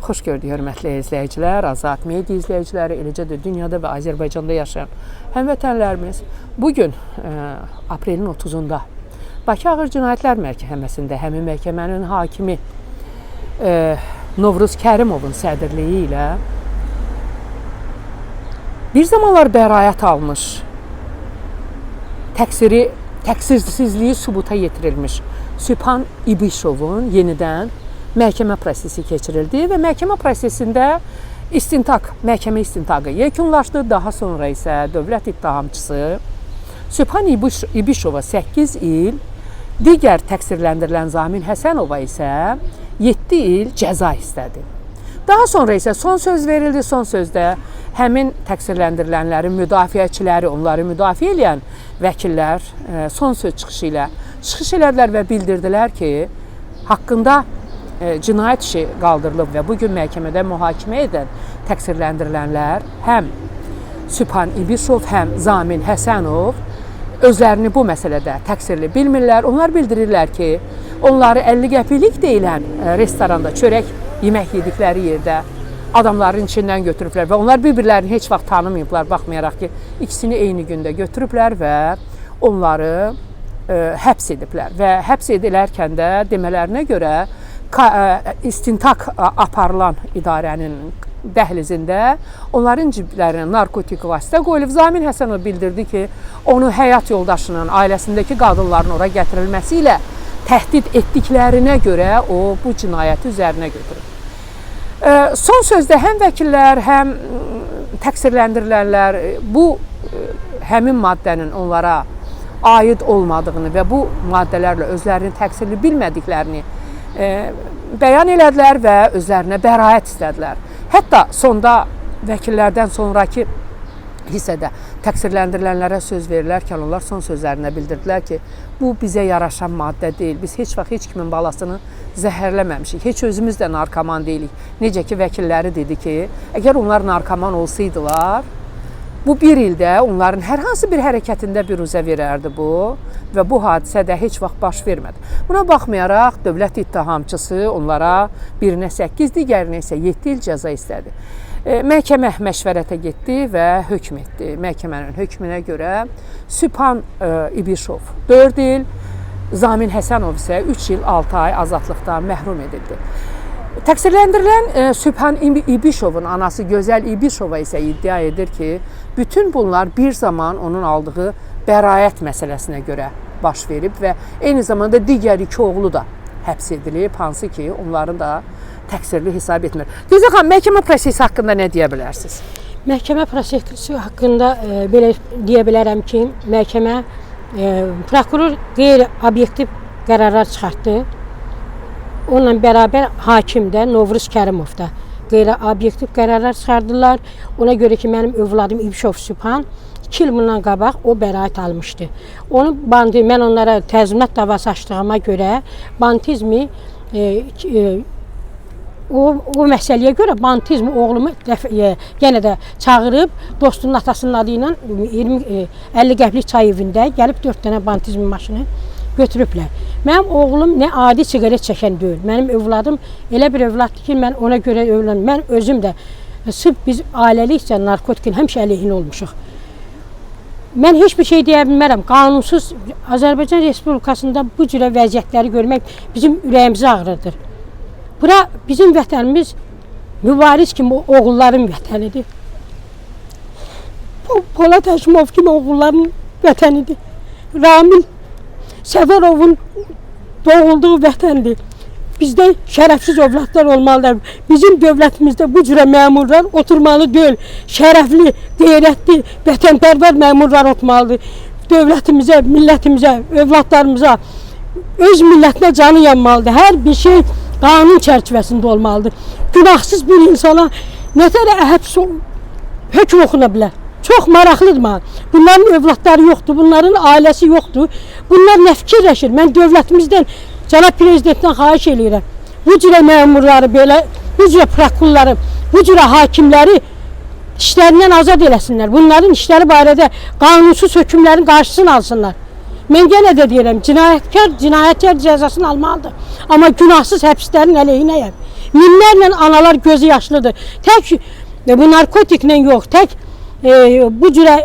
Xoş gördük, hörmətli izləyicilər, Azad Media izləyiciləri, eləcə də dünyada və Azərbaycanda yaşayan həmvətənlərimiz. Bugün aprelin 30-da Bakı Ağır Cinayətlər Məhkəməsində həmin məhkəmənin hakimi Novruz Kərimovun sədrliyi ilə bir zamanlar bəraət almış, təqsirsizliyi sübuta yetirilmiş Sübhan İbişovun yenidən məhkəmə prosesi keçirildi və məhkəmə prosesində məhkəmə istintaqı yekunlaşdı. Daha sonra isə dövlət ittihamçısı Sübhan İbişova 8 il, digər təqsirləndirilən Zamin Həsənova isə 7 il cəza istədi. Daha sonra isə son söz verildi. Son sözdə həmin təqsirləndirilənlərin müdafiəçiləri, onları müdafiə edən vəkillər son söz çıxışı ilə çıxış elədilər və bildirdilər ki, haqqında cinayət işi qaldırılıb və bugün məhkəmədə mühakimə edən təqsirləndirilənlər həm Sübhan İbişov, həm Zamin Həsənov özlərini bu məsələdə təqsirli bilmirlər. Onlar bildirirlər ki, onları 50 qəpilik deyilən restoranda çörək yemək yedikləri yerdə adamların içindən götürüblər və onlar bir-birlərini heç vaxt tanımayıblar, baxmayaraq ki, ikisini eyni gündə götürüblər və onları həbs ediblər və həbs edilərkən də demələrinə görə istintaq aparılan idarənin dəhlizində onların ciblərinə narkotik vasitə qoyulub. Zamin Həsənov bildirdi ki, onu həyat yoldaşının ailəsindəki qadınların ora gətirilməsi ilə təhdid etdiklərinə görə o bu cinayəti üzərinə götürüb. Son sözdə həm vəkillər, həm təqsirləndirilənlər bu həmin maddənin onlara aid olmadığını və bu maddələrlə özlərini təqsirli bilmədiklərini bəyan elədilər və özlərinə bəraət istədilər. Hətta sonda vəkillərdən sonraki hissədə təqsirləndirilənlərə söz verilərkən onlar son sözlərində bildirdilər ki, bu bizə yaraşan maddə deyil. Biz heç vaxt heç kimin balasını zəhərləməmişik. Heç özümüz də narkoman deyilik. Necə ki, vəkilləri dedi ki, əgər onlar narkoman olsaydılar, bu bir ildə onların hər hansı bir hərəkətində büruzə verərdi bu və bu hadisə də heç vaxt baş vermədi. Buna baxmayaraq dövlət ittihamçısı onlara birinə 8, digərinə isə 7 il cəza istədi. Məhkəmə məşvərətə getdi və hökm etdi. Məhkəmənin hökmünə görə Sübhan İbişov 4 il, Zamin Həsənov isə 3 il 6 ay azadlıqdan məhrum edildi. Təqsirləndirilən Sübhan İbişovun anası Gözəl İbişova isə iddia edir ki, bütün bunlar bir zaman onun aldığı bəraət məsələsinə görə baş verib və eyni zamanda digər 2 oğlu da həbs edilib, hansı ki, onların da təqsirli hesab etmir. Gözəl xanım, məhkəmə prosesi haqqında nə deyə bilərsiniz? Məhkəmə prosesi haqqında belə deyə bilərəm ki, məhkəmə prokuror qeyri-obyektiv qərarlar çıxartdı. Onunla bərabər hakim də Novruz Kərimov da qeyri-obyektiv qərarlar çıxardılar. Ona görə ki, mənim övladım İbişov Sübhan 2 il bundan qabaq o bəraət almışdı. Mən onlara təzminat davası açdığıma görə bantizmi o məsələyə görə bantizmi oğlumu yenə də çağırıb dostunun atasının adı ilə 50 qəplik çay evində gəlib 4 dənə bantizmi maşını götürüblər. Mənim oğlum nə adi siqaret çəkən deyil. Mənim övladım elə bir övladdır ki, mən ona görə övladım. Mən özüm də sırf biz ailəlikcə narkotikin həmişə əleyhinə olmuşuq. Mən heç bir şey deyə bilmərəm. Qanunsuz Azərbaycan Respublikasında bu cürə vəziyyətləri görmək bizim ürəyimizi ağrıdır. Bura bizim vətənimiz mübariz kimi oğulların vətənidir. Polad Həşimov kimi oğulların vətənidir. Ramil Səfərovun doğulduğu vətəndir. Bizdə şərəfsiz övladlar olmalıdır. Bizim dövlətimizdə bu cürə məmurlar oturmalı deyil. Şərəfli, qeyrətli, vətənpərvər məmurlar oturmalıdır. Dövlətimizə, millətimizə, övladlarımıza, öz millətinə canı yanmalıdır. Hər bir şey qanun çərçivəsində olmalıdır. Günahsız bir insana nətər hökm oxuna bilər. Çox maraqlıdır mənə. Bunların övladları yoxdur, bunların ailəsi yoxdur. Bunlar nə fikirləşir? Mən dövlətimizdən, cənab prezidentdən xahiş edirəm. Bu cürə məmurları belə, bu cürə prokurorları, bu cürə hakimləri işlərindən azad eləsinlər. Bunların işləri barədə qanunsuz hökmlərin qarşısını alsınlar. Mən yenə də deyirəm, cinayətkar cəzasını almalıdır. Amma günahsız həbslərin əleyhinəyəm. Minlərlə analar gözü yaşlıdır. Tək bu narkotiklə yox, tək bu cürə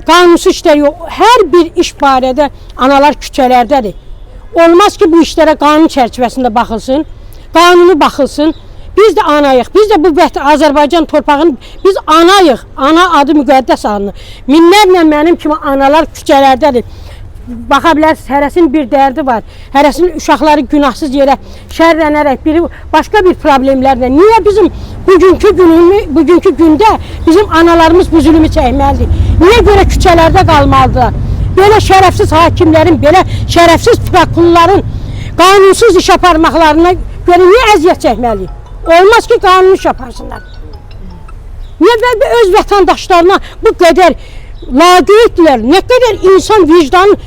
qanunsuz işlər yox. Hər bir iş barədə analar küçələrdədir. Olmaz ki, bu işlərə qanun çərçivəsində baxılsın, qanunu baxılsın. Biz də anayıq, biz də bu Azərbaycan torpağının, biz anayıq, ana adı müqəddəs anı. Minlərlə mənim kimi analar küçələrdədir. Baxa bilərsiniz, hərəsinin bir dərdi var, hərəsinin uşaqları günahsız yerə şərlənərək, biri başqa bir problemlərlə. Niyə bizim bugünkü gündə bizim analarımız bu zülmü çəkməlidir? Niyə görə küçələrdə qalmalıdır? Belə şərəfsiz hakimlərin, belə şərəfsiz prokurorların qanunsuz iş aparmaqlarına görə niyə əziyyət çəkməliyik? Olmaz ki, qanunu iş aparsınlar. Niyə belə öz vətəndaşlarına bu qədər laqeyddirlər, nə qədər insan vicdanı,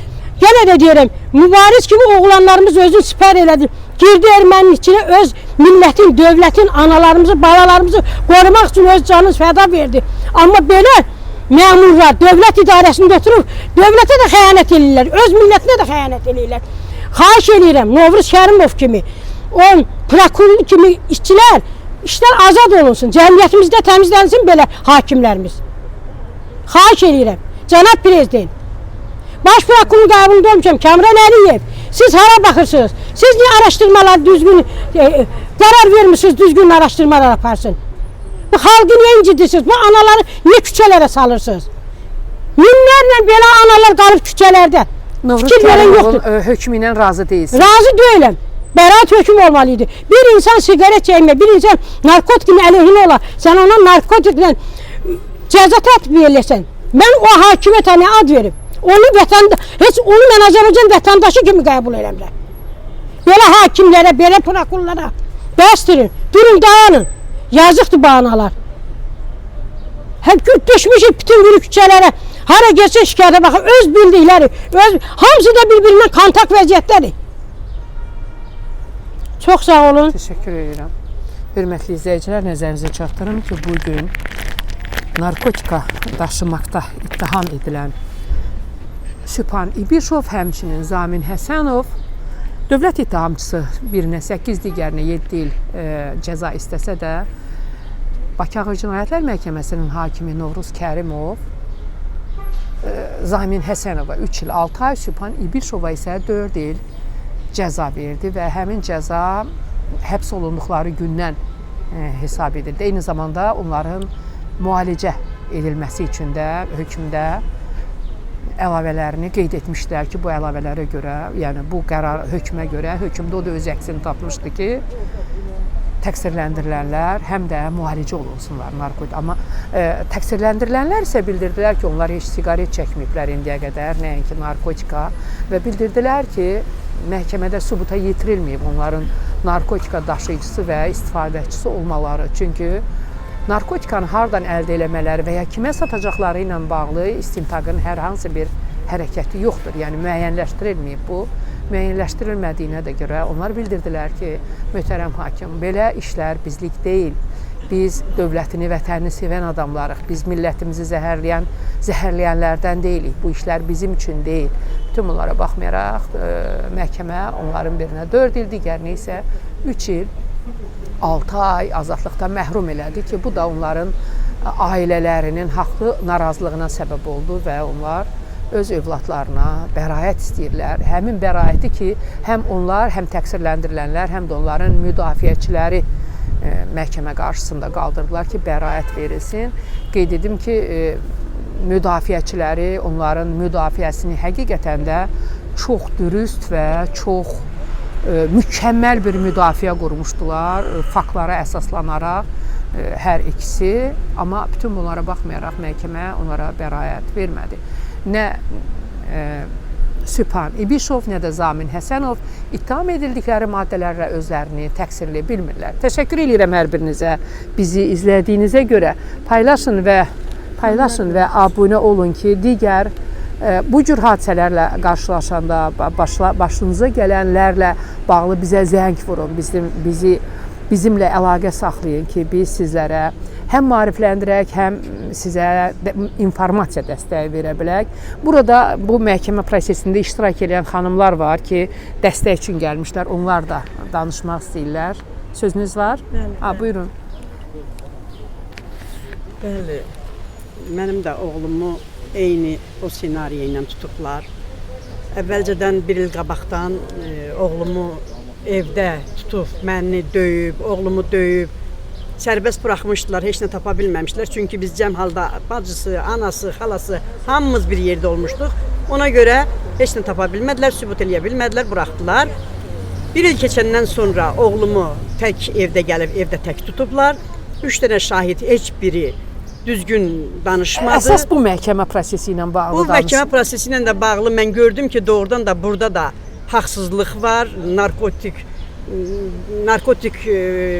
yenə də deyirəm, mübariz kimi oğlanlarımız özünü sipər elədi. Girdi ermənin içine, öz milletin, dövlətin, analarımızı, balalarımızı qorumaq üçün öz canını fəda verdi. Amma belə məmurlar dövlət idarəsində oturub, dövlətə də xəyanət edirlər, öz millətinə də xəyanət edirlər. Xahiş edirəm, Novruz Kərimov kimi, prokuror kimi işçilər, işlər azad olunsun, cəmiyyətimizdə təmizlənsin belə hakimlərimiz. Xahiş edirəm, cənab prezident, baş prokurorun qəbulunda olmuşam, Kamran Əliyev, siz hara baxırsınız? Siz niyə araşdırmalar düzgün, qərar vermişsiniz, düzgün araşdırmalar aparsın? Bu xalqı niyə incidirsiniz? Bu anaları niyə küçələrə salırsınız? Minlərlə belə analar qalıb küçələrdə. Novruz Kərimovun hökmü ilə razı deyilsiniz. Razı deyiləm. Bəraət hökm olmalıydı. Bir insan siqaret çəkmə, bir insan narkotikin əleyhinə ola, sən ona narkotiklə cəza tətbiq eləsən. Mən o hakimə tənə ad verib. Onu mən Azərbaycan vətəndaşı kimi qəbul eləmirəm. Belə hakimlərə, belə prokurorlara bəsdirin, durun, dayanın. Yazıqdır bu analar. Düşmüşük bütün günü küçələrə, hara geçsin şikayətə baxın, öz bildikləri, hamısı da bir-birindən kontak vəziyyətdədir. Çox sağ olun. Teşekkür edirəm. Hörmətli izləyicilər, nəzərinizə çatdırım ki, bugün narkotika daşımaqda ittiham edilən Sübhan İbişov, həmçinin Zamin Həsənov, dövlət ittihamçısı birinə 8, digərinə 7 il cəza istəsə də, Bakı Ağır Cinayətlər Məhkəməsinin hakimi Novruz Kərimov Zamin Həsənova 3 il 6 ay, Sübhan İbişova isə 4 il cəza verdi və həmin cəza həbs olunduqları gündən hesab edildi. Eyni zamanda onların müalicə edilməsi üçün də hökmdə əlavələrini qeyd etmişlər ki, bu əlavələrə görə, yəni bu qərar hökmə görə, hökmdə o da öz əksini tapmışdı ki, təqsirləndirilənlər həm də müalicə olunsunlar narkotik. Amma təqsirləndirilənlər isə bildirdilər ki, onlar heç siqaret çəkməyiblər indiyə qədər, nəinki narkotika və bildirdilər ki, məhkəmədə sübuta yetirilməyib onların narkotika daşıyıcısı və istifadəçisi olmaları. Çünki narkotikanı hardan əldə eləmələri və ya kimə satacaqları ilə bağlı istintaqın hər hansı bir hərəkəti yoxdur. Yəni müəyyənləşdirilməyib bu. Müəyyənləşdirilmədiyinə də görə onlar bildirdilər ki, möhtərəm hakim, belə işlər bizlik deyil. Biz dövlətini, vətənini sevən adamlarıq. Biz millətimizi zəhərləyənlərdən deyilik. Bu işlər bizim üçün deyil. Bütün bunlara baxmayaraq məhkəmə onların birinə 4 il, digərinə isə 3 il 6 ay azadlıqdan məhrum elədi ki, bu da onların ailələrinin haqlı narazılığına səbəb oldu və onlar öz övladlarına bəraət istəyirlər. Həmin bəraəti ki, həm onlar, həm təqsirləndirilənlər, həm də onların müdafiəçiləri məhkəmə qarşısında qaldırdılar ki, bəraət verilsin. Qeyd edim ki, müdafiəçiləri onların müdafiəsini həqiqətən də çox dürüst və çox mükəmməl bir müdafiə qurmuşdular, faktlara əsaslanaraq hər ikisi. Amma bütün bunlara baxmayaraq məhkəmə onlara bəraət vermədi. Nə Sübhan İbişov, nə də Zamin Həsənov ittiham edildikləri maddələrlə özlərini təqsirli bilmirlər. Təşəkkür edirəm hər birinizə bizi izlədiyinizə görə. Paylaşın və abunə olun ki, digər bu cür hadisələrlə qarşılaşanda başınıza gələnlərlə bağlı bizə zəng vurun, bizimlə əlaqə saxlayın ki, biz sizlərə həm maarifləndirək, həm sizə informasiya dəstəyi verə bilək. Burada bu məhkəmə prosesində iştirak edən xanımlar var ki, dəstək üçün gəlmişlər. Onlar da danışmaq istəyirlər. Sözünüz var? Bəli. Buyurun. Bəli, mənim də oğlumu eyni o senariyo ilə tutublar. Əvvəlcədən bir il qabaqdan oğlumu evdə tutub, məni döyüb, oğlumu döyüb, sərbəst buraxmışdılar, heç nə tapa bilməmişlər. Çünki biz cəm halda bacısı, anası, xalası hamımız bir yerdə olmuşduq. Ona görə heç nə tapa bilmədilər, sübut eləyə bilmədilər, buraxdılar. Bir il keçəndən sonra oğlumu tək evdə gəlib, evdə tək tutublar. 3 dənə şahid, heç biri düzgün danışmadı. Əsas bu məhkəmə prosesi ilə bağlı Bu məhkəmə prosesi ilə də bağlı mən gördüm ki, doğrudan da burada da haqsızlıq var. Narkotik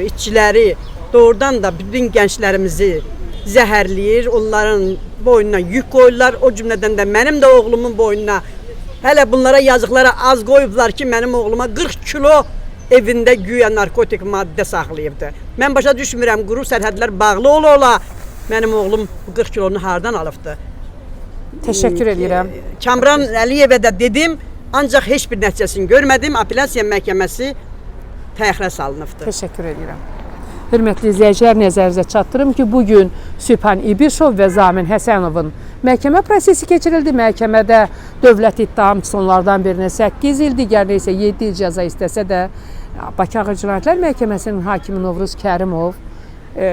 içkiləri doğrudan da bütün gənclərimizi zəhərləyir. Onların boynuna yük qoyurlar. O cümlədən də mənim də oğlumun boynuna hələ bunlara yazıqlara az qoyublar ki, mənim oğluma 40 kilo evində güya narkotik maddə saxlayıbdı. Mən başa düşmürəm, quru sərhədlər bağlı ola-ola mənim oğlum bu 40 kilonu hardan alıbdı? Təşəkkür edirəm. Kamran Əliyevə də dedim, ancaq heç bir nəticəsini görmədim. Apellyasiya məhkəməsi təxirə salınıbdı. Təşəkkür edirəm. Hörmətli izləyicilər, nəzərinizə çatdırım ki, bugün Sübhan İbişov və Zamin Həsənovun məhkəmə prosesi keçirildi. Məhkəmədə dövlət ittihamçısı onlardan birinə 8 il, digərinə isə 7 il cəza istəsə də Bakı Ağır Cinayətlər Məhkəməsinin hakimi Novruz Kərimov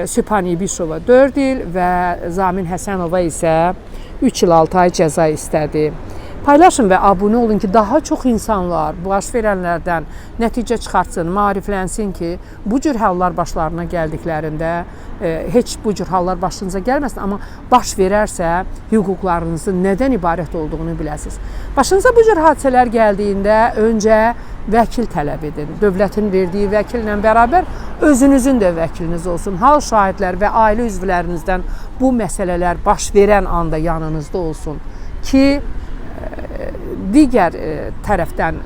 Sübhan İbişova 4 il və Zamin Həsənova isə 3 il 6 ay cəza istədi. Paylaşın və abunə olun ki, daha çox insanlar baş verənlərdən nəticə çıxartsın, maariflənsin ki, bu cür hallar başlarına gəldiklərində heç bu cür hallar başınıza gəlməsin, amma baş verərsə hüquqlarınızın nədən ibarət olduğunu biləsiniz. Başınıza bu cür hadisələr gəldiyində öncə vəkil tələb edin. Dövlətin verdiyi vəkillə bərabər özünüzün də vəkiliniz olsun. Hal şahidlər və ailə üzvlərinizdən bu məsələlər baş verən anda yanınızda olsun ki, digər tərəfdən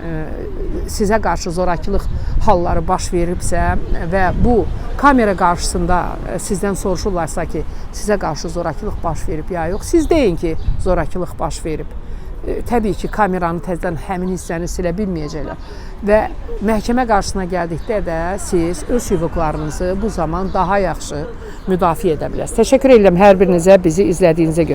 sizə qarşı zorakılıq halları baş veribsə və bu kamera qarşısında sizdən soruşurlarsa ki, sizə qarşı zorakılıq baş verib ya yox, siz deyin ki, zorakılıq baş verib. Təbii ki, kameranı təzədən həmin hissəni silə bilməyəcəklər və məhkəmə qarşısına gəldikdə də siz öz hüquqlarınızı bu zaman daha yaxşı müdafiə edə bilərsiniz. Təşəkkür edirəm hər birinizə bizi izlədiyinizə görə.